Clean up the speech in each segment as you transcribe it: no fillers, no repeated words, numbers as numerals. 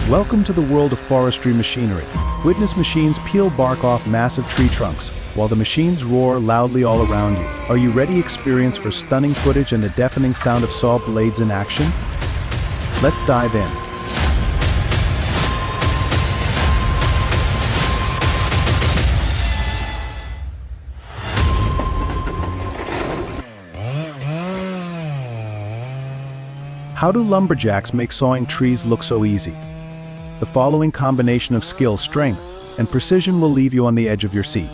Welcome to the world of forestry machinery. Witness machines peel bark off massive tree trunks, while the machines roar loudly all around you. Are you ready for stunning footage and the deafening sound of saw blades in action? Let's dive in. How do lumberjacks make sawing trees look so easy? The following combination of skill, strength, and precision will leave you on the edge of your seat.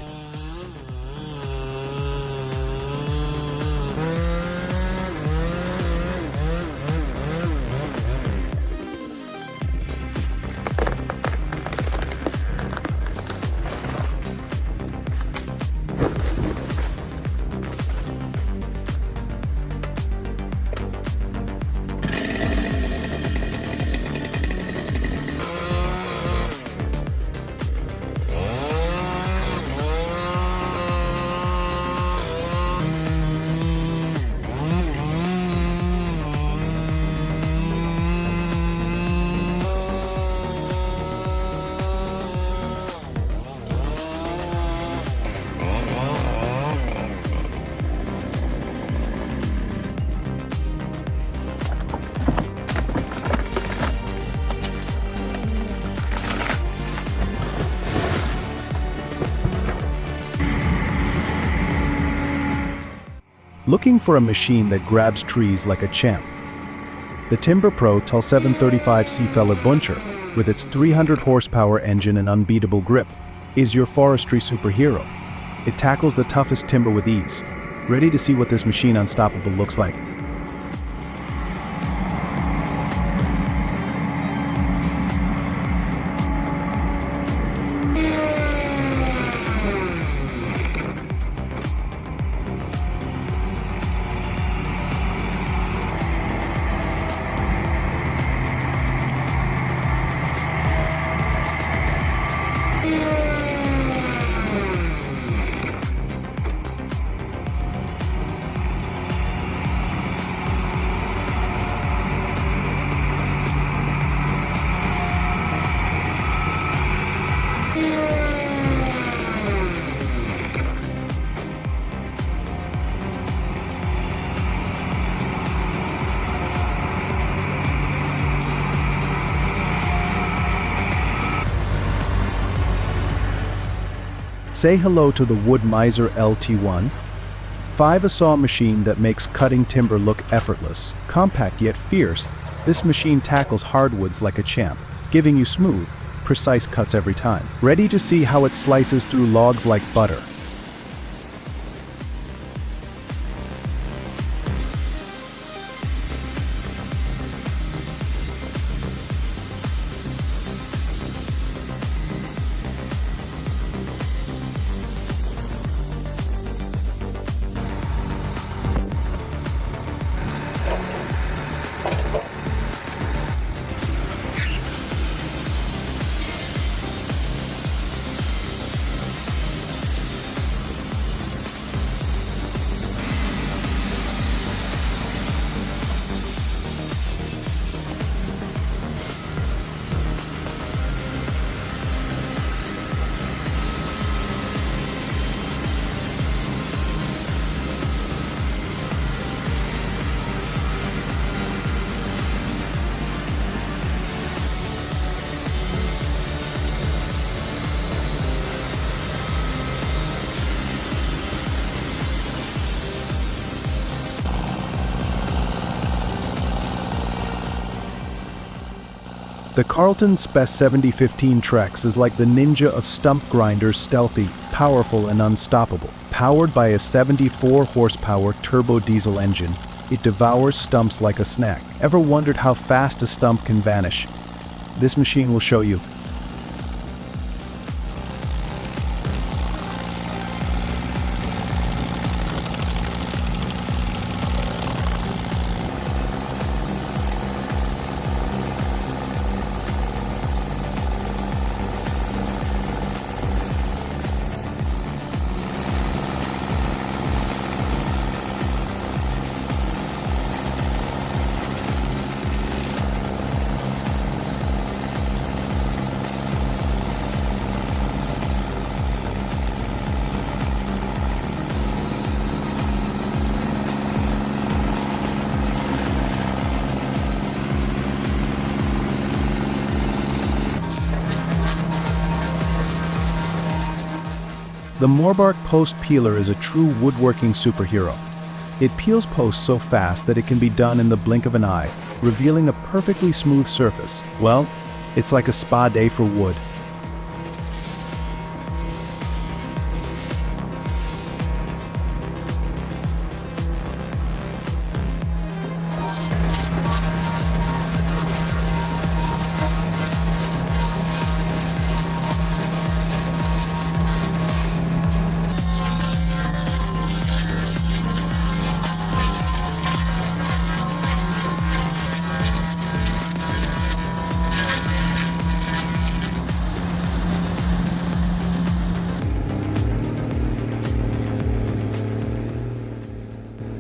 Looking for a machine that grabs trees like a champ? The Timber Pro Tul 735 Seafeller Buncher, with its 300 horsepower engine and unbeatable grip, is your forestry superhero. It tackles the toughest timber with ease. Ready to see what this machine unstoppable looks like? Say hello to the Wood Miser LT1, a saw machine that makes cutting timber look effortless. Compact yet fierce, this machine tackles hardwoods like a champ, giving you smooth, precise cuts every time. Ready to see how it slices through logs like butter? The Carlton Spec 7015 Trex is like the ninja of stump grinders, stealthy, powerful, and unstoppable. Powered by a 74 horsepower turbo diesel engine, it devours stumps like a snack. Ever wondered how fast a stump can vanish? This machine will show you. The Morbark Post Peeler is a true woodworking superhero. It peels posts so fast that it can be done in the blink of an eye, revealing a perfectly smooth surface. Well, it's like a spa day for wood.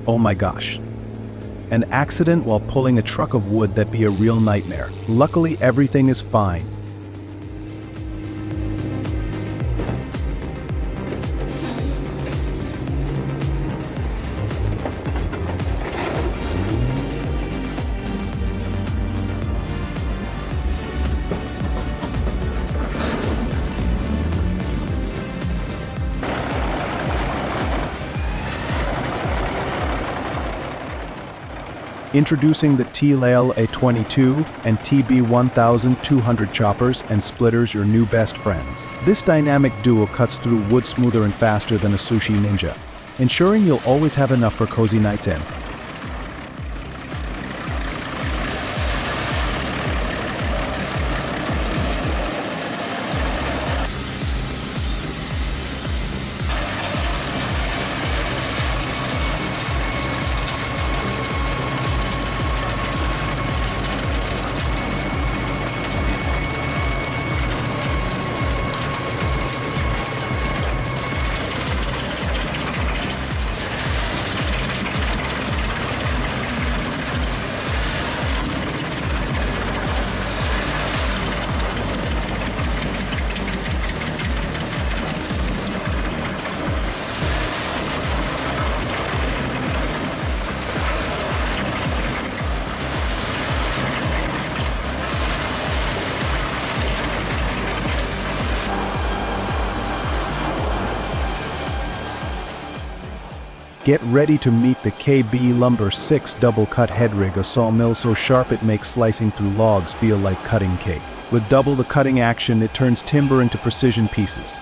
Oh my gosh. An accident while pulling a truck of wood, that'd be a real nightmare. Luckily, everything is fine. Introducing the T-Lail A22 and TB1200 choppers and splitters, your new best friends. This dynamic duo cuts through wood smoother and faster than a sushi ninja, ensuring you'll always have enough for cozy nights in. Get ready to meet the KB Lumber 6 double cut head rig, a sawmill so sharp it makes slicing through logs feel like cutting cake. With double the cutting action, it turns timber into precision pieces.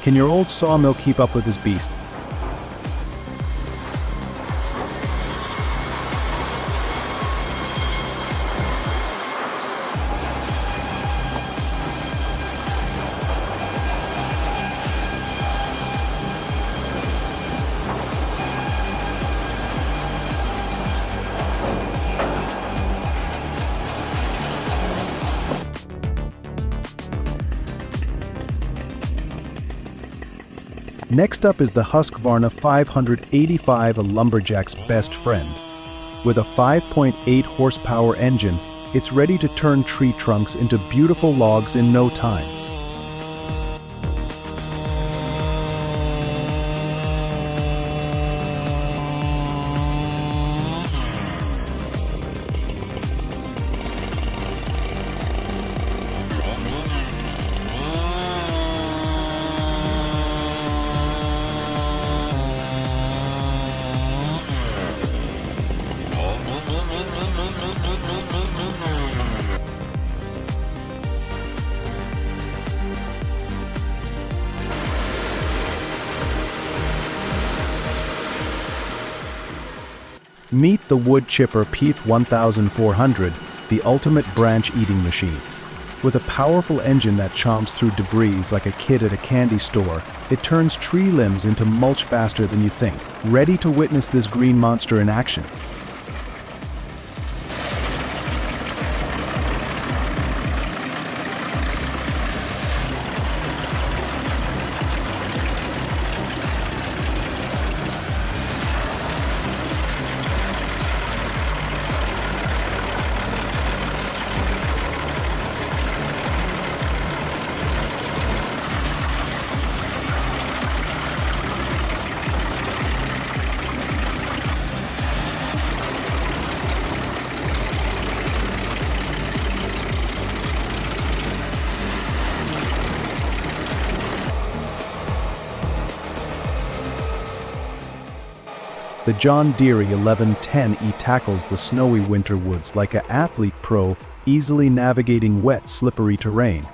Can your old sawmill keep up with this beast? Next up is the Husqvarna 585, a lumberjack's best friend. With a 5.8 horsepower engine, it's ready to turn tree trunks into beautiful logs in no time. Meet the wood chipper Peeth 1400, the ultimate branch-eating machine. With a powerful engine that chomps through debris like a kid at a candy store, it turns tree limbs into mulch faster than you think. Ready to witness this green monster in action? The John Deere 1110E tackles the snowy winter woods like an athlete pro, easily navigating wet, slippery terrain.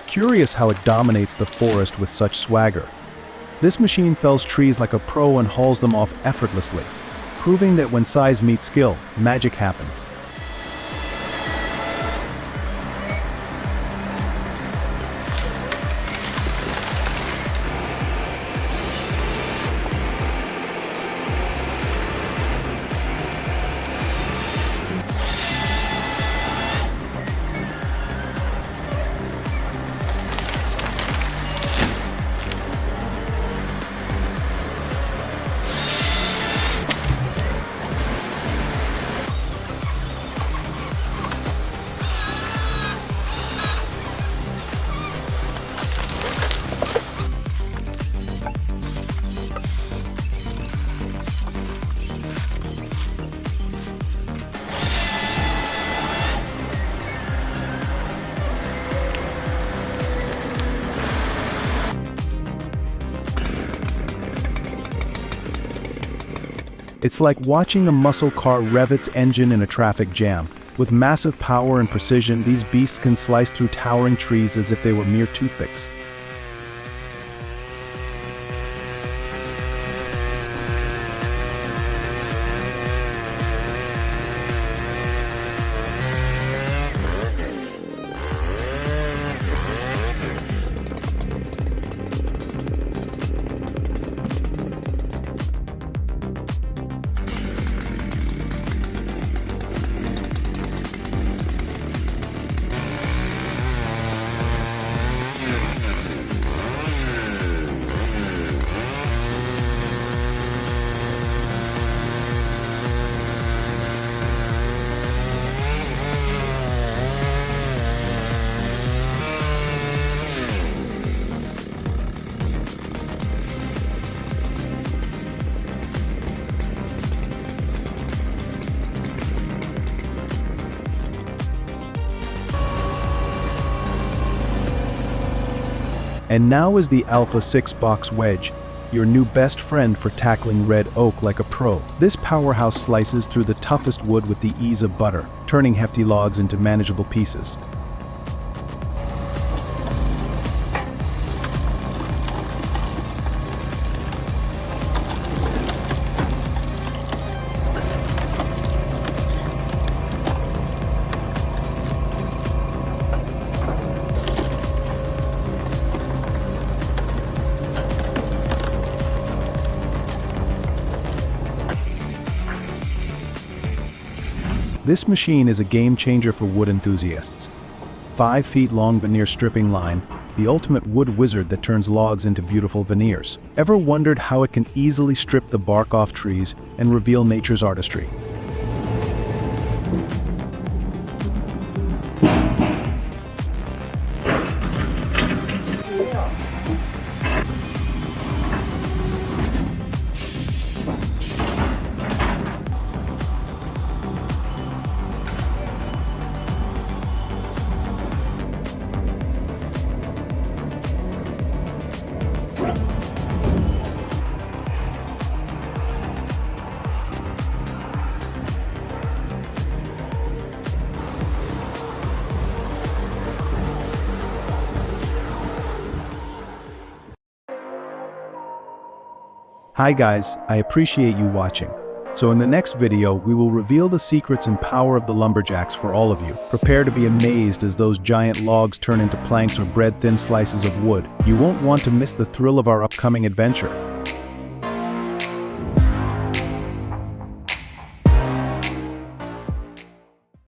Curious how it dominates the forest with such swagger. This machine fells trees like a pro and hauls them off effortlessly, proving that when size meets skill, magic happens. It's like watching a muscle car rev its engine in a traffic jam. With massive power and precision, these beasts can slice through towering trees as if they were mere toothpicks. And now is the Alpha 6-box wedge, your new best friend for tackling red oak like a pro. This powerhouse slices through the toughest wood with the ease of butter, turning hefty logs into manageable pieces. This machine is a game changer for wood enthusiasts. 5 feet long veneer stripping line, the ultimate wood wizard that turns logs into beautiful veneers. Ever wondered how it can easily strip the bark off trees and reveal nature's artistry? Hi guys, I appreciate you watching. So in the next video, we will reveal the secrets and power of the lumberjacks for all of you. Prepare to be amazed as those giant logs turn into planks or bread-thin slices of wood. You won't want to miss the thrill of our upcoming adventure.